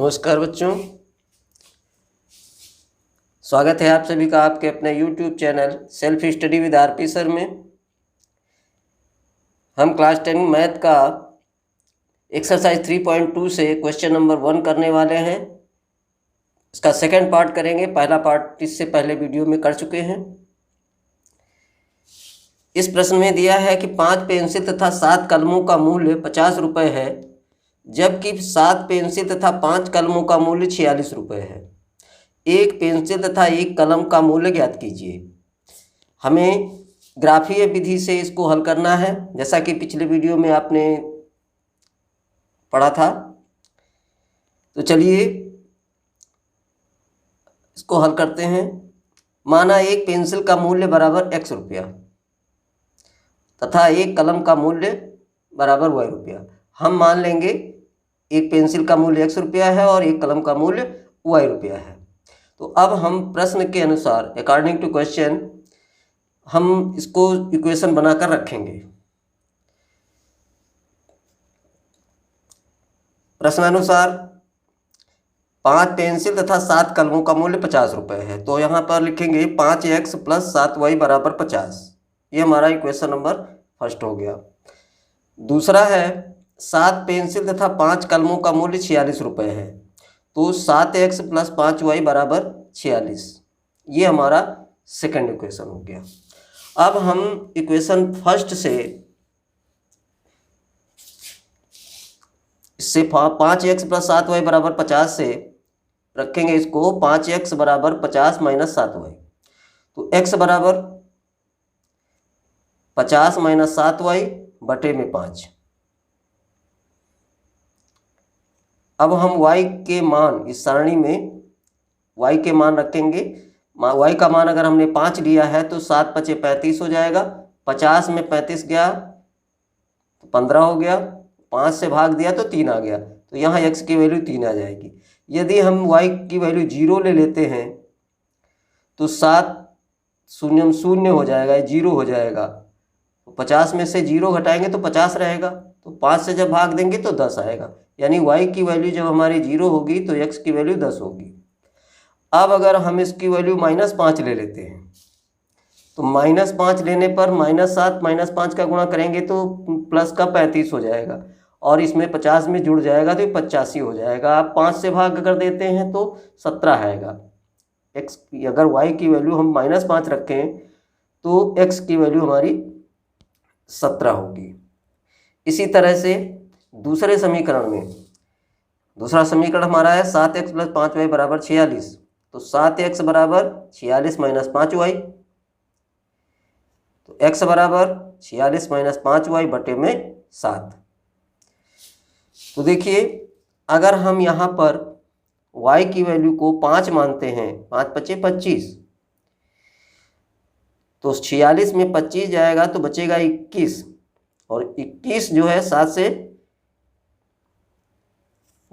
नमस्कार बच्चों, स्वागत है आप सभी का आपके अपने YouTube channel self study with RP sir में। हम क्लास 10 मैथ का एक्सरसाइज 3.2 से क्वेश्चन नंबर 1 करने वाले हैं। इसका सेकंड पार्ट करेंगे। पहला पार्ट इससे पहले वीडियो में कर चुके हैं। इस प्रश्न में दिया है कि 5 पेंसिल तथा 7 कलमों का मूल्य 50 रुपये है, जबकि 7 पेंसिल तथा 5 कलमों का मूल्य 46 रुपये है। एक पेंसिल तथा एक कलम का मूल्य ज्ञात कीजिए। हमें ग्राफीय विधि से इसको हल करना है, जैसा कि पिछले वीडियो में आपने पढ़ा था। तो चलिए इसको हल करते हैं। माना एक पेंसिल का मूल्य बराबर x रुपया तथा एक कलम का मूल्य बराबर y रुपया। हम मान लेंगे एक पेंसिल का मूल्य x रुपया है और एक कलम का मूल्य y रुपया है। तो अब हम प्रश्न के अनुसार अकॉर्डिंग टू क्वेश्चन हम इसको इक्वेशन बनाकर रखेंगे। प्रश्नानुसार 5 पेंसिल तथा 7 कलमों का मूल्य 50 रुपये है, तो यहाँ पर लिखेंगे 5x + 7y = 50। ये हमारा इक्वेशन नंबर फर्स्ट हो गया। दूसरा है 7 पेंसिल तथा 5 कलमों का मूल्य 46 रुपये है, तो 7x + 5y = 46। ये हमारा सेकंड इक्वेशन हो गया। अब हम इक्वेशन फर्स्ट से इससे 5x + 7y = 50 से रखेंगे इसको 5x = 50 - 7y। तो x बराबर 50 - 7y बटे में 5। अब हम y के मान इस सारणी में y के मान रखेंगे। y का मान अगर हमने 5 लिया है तो 7 × 5 = 35 हो जाएगा। 50 में 35 गया तो 15 हो गया। 5 से भाग दिया तो 3 आ गया, तो यहाँ x की वैल्यू 3 आ जाएगी। यदि हम y की वैल्यू 0 ले लेते हैं तो 7 शून्यम शून्य हो जाएगा, 0 हो जाएगा। 50 में से 0 घटाएंगे तो 50 रहेगा, तो 5 से जब भाग देंगे तो 10 आएगा। यानी y की वैल्यू जब हमारी 0 होगी तो x की वैल्यू 10 होगी। अब अगर हम इसकी वैल्यू -5 ले लेते हैं तो -5 लेने पर -7 -5 का गुणा करेंगे तो प्लस का 35 हो जाएगा और इसमें 50 में जुड़ जाएगा तो 85 हो जाएगा। आप 5 से भाग कर देते हैं तो 17 आएगा। x अगर y की वैल्यू हम -5 रखें तो x की वैल्यू हमारी 17 होगी। इसी तरह से दूसरे समीकरण में दूसरा समीकरण हमारा है 7x + 5y = 46। तो 7x = 46 - 5y, तो x = 46 - 5y बटे में 7। तो देखिए अगर हम यहाँ पर y की वैल्यू को 5 मानते हैं, 5 × 5 = 25, तो 46 में 25 जाएगा तो बचेगा 21, और 21 जो है 7 से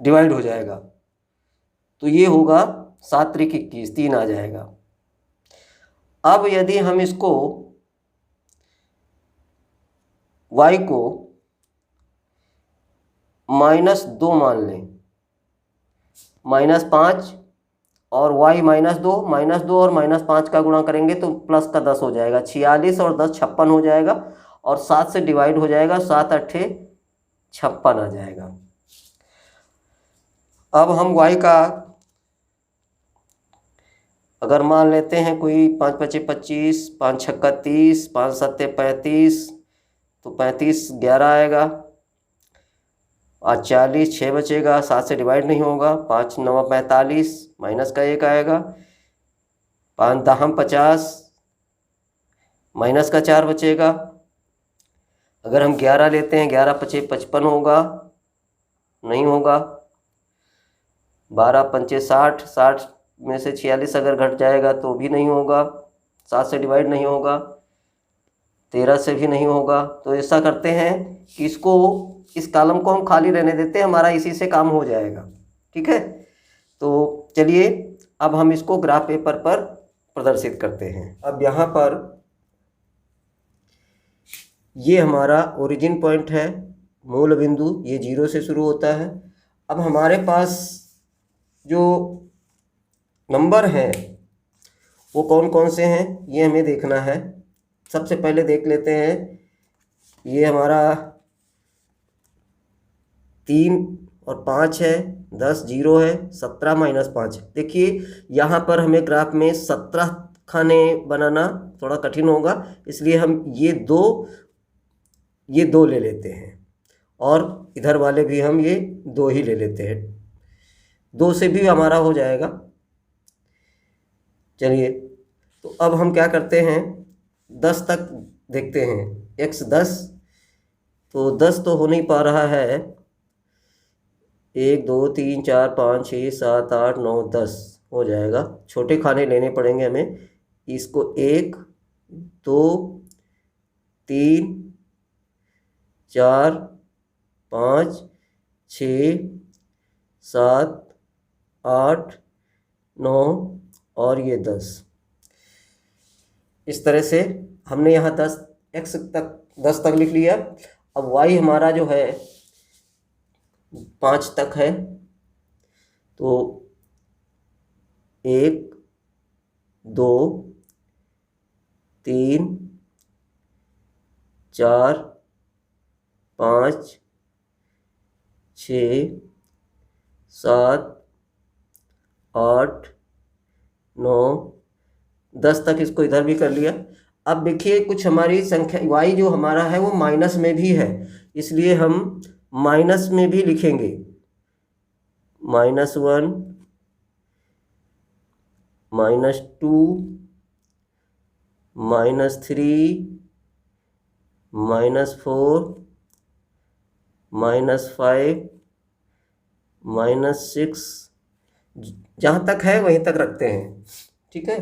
डिवाइड हो जाएगा, तो ये होगा 7 × 21, 3 आ जाएगा। अब यदि हम इसको y को -2 मान लें, -5 और y -2, -2 और -5 का गुणा करेंगे तो प्लस का 10 हो जाएगा। 46 और 10 56 हो जाएगा और 7 से डिवाइड हो जाएगा, 7 × 8 = 56 आ जाएगा। अब हम y का अगर मान लेते हैं कोई 5 × 5 = 25, 5 × 6 = 30, 5 × 7 = 35, तो 35 11 आएगा और 40 6 बचेगा, 7 से डिवाइड नहीं होगा। 5 × 9 = 45, माइनस का 1 आएगा। 5 × 10 = 50, माइनस का 4 बचेगा। अगर हम 11 लेते हैं, 11 × 5 = 55 होगा, नहीं होगा। 12 × 5 = 60, 60 में से 46 अगर घट जाएगा तो भी नहीं होगा। 7 से डिवाइड नहीं होगा, 13 से भी नहीं होगा। तो ऐसा करते हैं कि इस कॉलम को हम खाली रहने देते हैं, हमारा इसी से काम हो जाएगा। ठीक है, तो चलिए अब हम इसको ग्राफ पेपर पर प्रदर्शित करते हैं। अब यहाँ पर ये हमारा ओरिजिन पॉइंट है, मूल बिंदु, ये 0 से शुरू होता है। अब हमारे पास जो नंबर हैं वो कौन कौन से हैं ये हमें देखना है। सबसे पहले देख लेते हैं, ये हमारा 3 और 5 है, 10 जीरो है, 17 माइनस 5 है। देखिए यहाँ पर हमें ग्राफ में 17 खाने बनाना थोड़ा कठिन होगा, इसलिए हम ये दो ले लेते हैं और इधर वाले भी हम ये 2 ही ले लेते हैं। 2 से भी हमारा हो जाएगा। चलिए, तो अब हम क्या करते हैं, 10 तक देखते हैं। x 10, तो 10 तो हो नहीं पा रहा है। 1 2 3 4 5 6 7 8 9 10 हो जाएगा। छोटे खाने लेने पड़ेंगे हमें। इसको 1 2 3 4 5 6 7 8 9 और ये 10। इस तरह से हमने यहाँ 10 तक लिख लिया। अब y हमारा जो है 5 तक है, तो 1 2 3 4 5 6 7 8 9 10 तक इसको इधर भी कर लिया। अब देखिए कुछ हमारी संख्या y जो हमारा है वो माइनस में भी है, इसलिए हम माइनस में भी लिखेंगे। -1 -2 -3 -4 -5 -6, जहाँ तक है वहीं तक रखते हैं। ठीक है,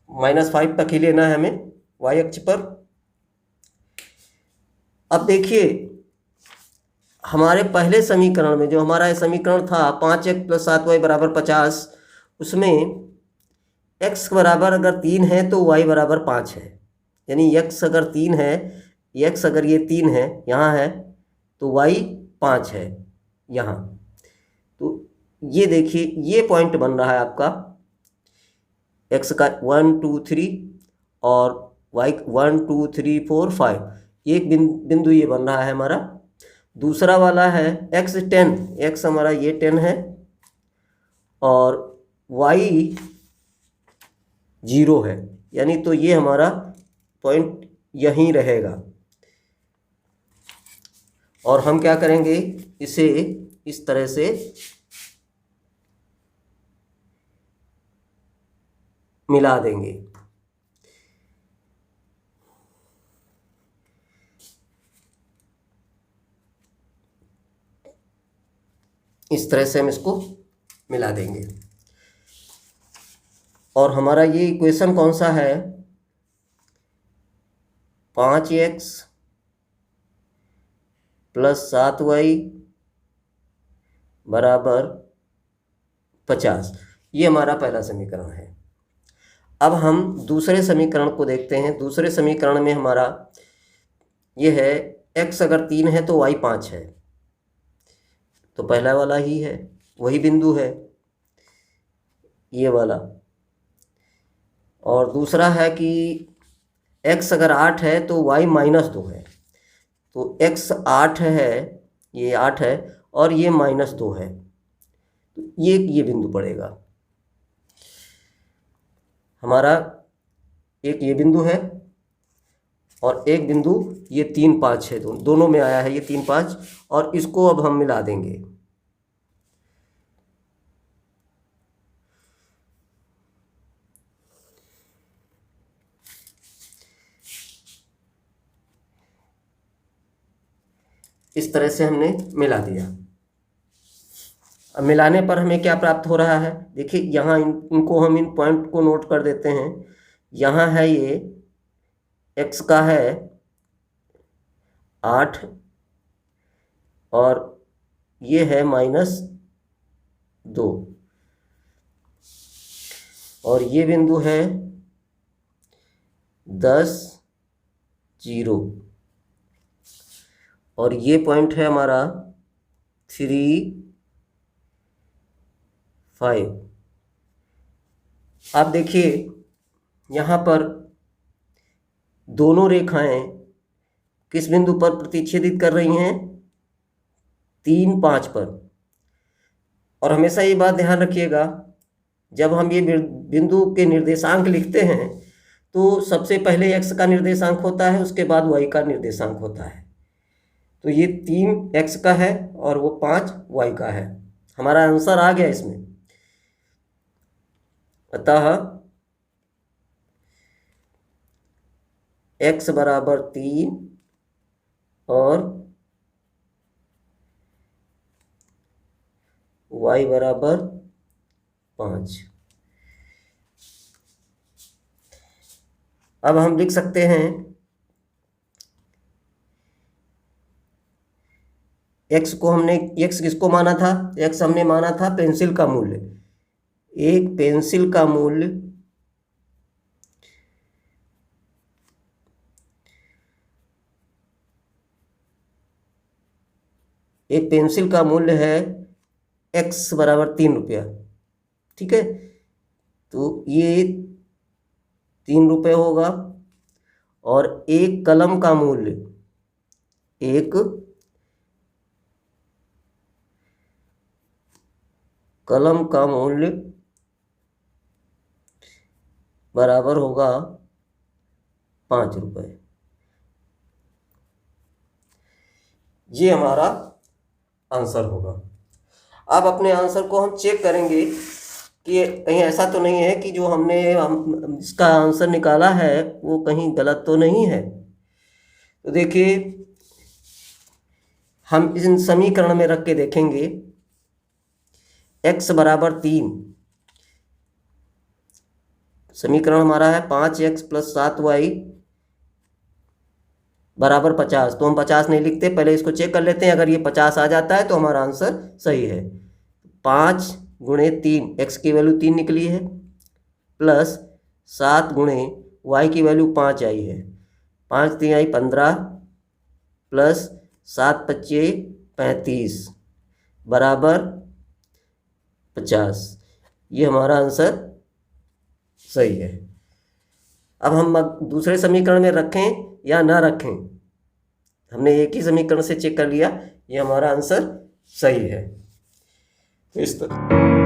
-5 तक ही लेना है हमें y अक्ष पर। अब देखिए हमारे पहले समीकरण में जो हमारा समीकरण था 5x + 7y = 50, उसमें x बराबर अगर 3 है तो y बराबर 5 है। यानी x अगर 3 है, x अगर ये 3 है यहाँ है, तो y 5 है यहाँ। तो ये देखिए ये पॉइंट बन रहा है आपका x का 1 2 3 और y 1 2 3 4 5, एक बिंदु ये बन रहा है हमारा। दूसरा वाला है x 10, x हमारा ये 10 है और y 0 है, यानी तो ये हमारा पॉइंट यहीं रहेगा। और हम क्या करेंगे, इसे इस तरह से मिला देंगे। इस तरह से हम इसको मिला देंगे। और हमारा ये इक्वेशन कौन सा है, 5x + 7y = 50, ये हमारा पहला समीकरण है। अब हम दूसरे समीकरण को देखते हैं। दूसरे समीकरण में हमारा ये है x अगर 3 है तो y 5 है, तो पहला वाला ही है, वही बिंदु है ये वाला। और दूसरा है कि x अगर 8 है तो y -2 है, तो x 8 है, ये 8 है और ये -2 है, तो ये बिंदु पड़ेगा हमारा। एक ये बिंदु है और एक बिंदु ये 3 5 है, दोनों में आया है ये 3 5, और इसको अब हम मिला देंगे। इस तरह से हमने मिला दिया। अब मिलाने पर हमें क्या प्राप्त हो रहा है, देखिए यहाँ इनको हम इन पॉइंट को नोट कर देते हैं। यहाँ है ये x का है 8 और ये है -2, और ये बिंदु है 10 0, और ये पॉइंट है हमारा 3 5। आप देखिए यहाँ पर दोनों रेखाएं किस बिंदु पर प्रतिच्छेदित कर रही हैं? 3, 5 पर। और हमेशा ये बात ध्यान रखिएगा, जब हम ये बिंदु के निर्देशांक लिखते हैं तो सबसे पहले x का निर्देशांक होता है, उसके बाद y का निर्देशांक होता है। तो ये 3 x का है और वो 5 y का है। हमारा आंसर आ गया इसमें। अतः x बराबर 3 और y बराबर 5। अब हम लिख सकते हैं x को हमने x किसको माना था? x हमने माना था पेंसिल का मूल्य। एक पेंसिल का मूल्य है x बराबर 3 रुपया। ठीक है, तो ये 3 रुपये होगा। और एक कलम का मूल्य, एक कलम का मूल्य बराबर होगा 5 रुपये। ये हमारा आंसर होगा। अब अपने आंसर को हम चेक करेंगे कि कहीं ऐसा तो नहीं है कि जो हमने इसका आंसर निकाला है वो कहीं गलत तो नहीं है। तो देखिए, हम इन समीकरण में रख के देखेंगे। x बराबर 3, समीकरण हमारा है 5x + 7y बराबर 50। तो हम 50 नहीं लिखते, पहले इसको चेक कर लेते हैं। अगर ये 50 आ जाता है तो हमारा आंसर सही है। 5 × 3, x की वैल्यू 3 निकली है, प्लस 7 × y की वैल्यू 5 आई है। 5 3 आई 15 प्लस 7 25 35 बराबर 50। ये हमारा आंसर सही है। अब हम दूसरे समीकरण में रखें या ना रखें, हमने एक ही समीकरण से चेक कर लिया, ये हमारा आंसर सही है। इस तरह